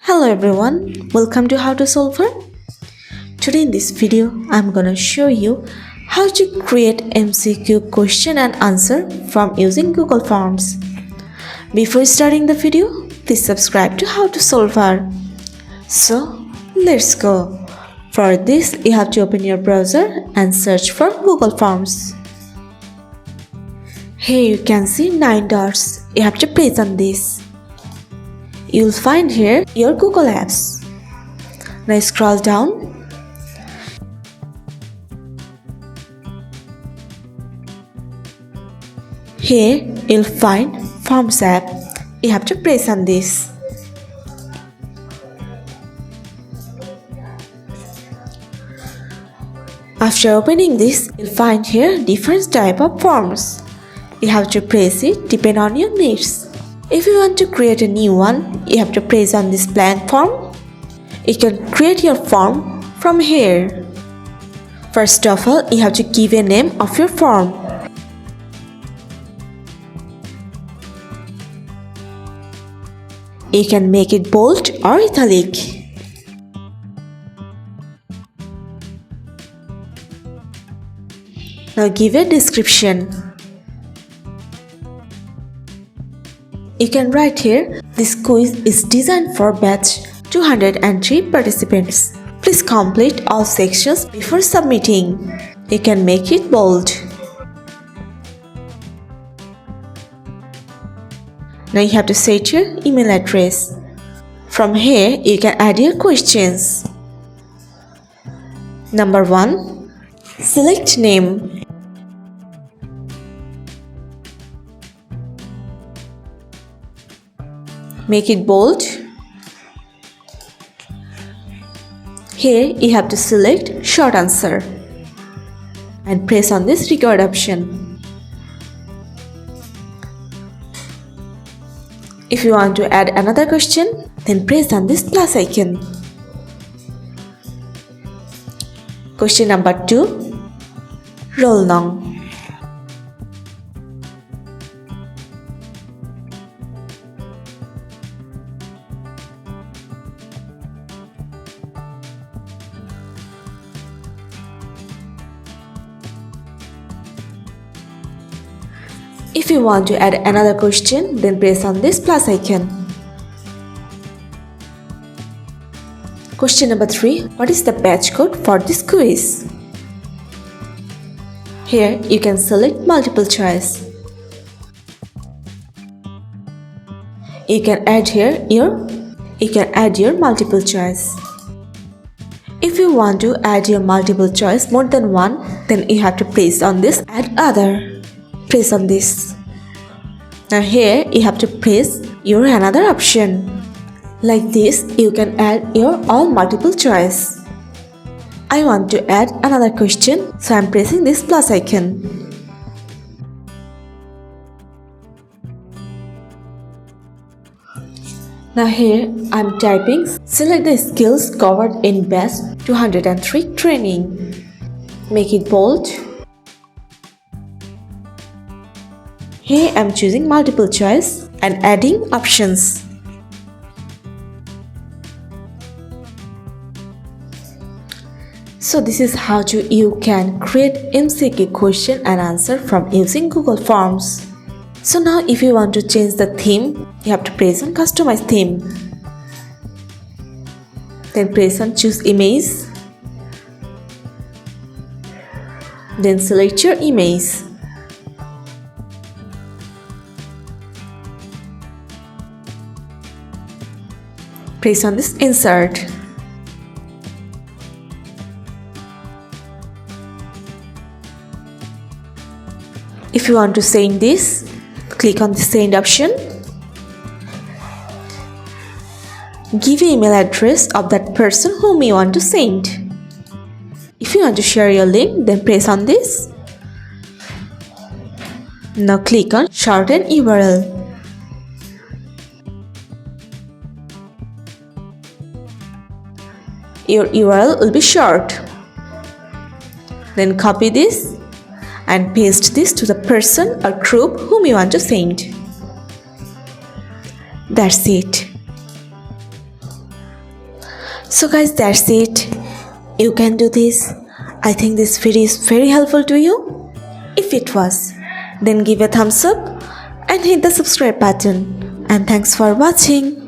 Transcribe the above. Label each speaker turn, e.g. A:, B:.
A: Hello everyone, welcome to How to Solver. Today in this video, I'm gonna show you how to create MCQ question and answer from using Google Forms. Before starting the video, please subscribe to How to Solver. So, let's go. For this, you have to open your browser and search for Google Forms. Here you can see 9 dots. You have to press on this. You'll find here your Google Apps. Now scroll down. Here you'll find Forms app. You have to press on this. After opening this, you'll find here different type of forms. You have to press it depending on your needs. If you want to create a new one, you have to press on this blank form. You can create your form from here. First of all, you have to give a name of your form. You can make it bold or italic. Now give a description. You can write here, this quiz is designed for batch 203 participants. Please complete all sections before submitting. You can make it bold. Now you have to set your email address. From here, you can add your questions. Number 1. Select name. Make it bold. Here you have to select short answer and press on this record option. If you want to add another question, then press on this plus icon. Question number 2. Roll number. If you want to add another question, then press on this plus icon. Question number 3. What is the batch code for this quiz? Here you can select multiple choice. You can add your multiple choice. If you want to add your multiple choice more than one, then you have to press on this add other. Press on this. Now here you have to press your another option. Like this, you can add your all multiple choice. I want to add another question, so I'm pressing this plus icon. Now here I'm typing select the skills covered in batch 203 training. Make it bold. Here I'm choosing multiple choice and adding options. So this is how you can create MCQ question and answer from using Google Forms. So now if you want to change the theme, you have to press on customize theme. Then press on choose image. Then select your image. Press on this insert. If you want to send this, click on the send option. Give your email address of that person whom you want to send. If you want to share your link, then press on this. Now click on shorten URL. Your URL will be short. Then copy this and paste this to the person or group whom you want to send. That's it. So guys, that's it. You can do this. I think this video is very helpful to you. If it was, then give a thumbs up and hit the subscribe button. And thanks for watching.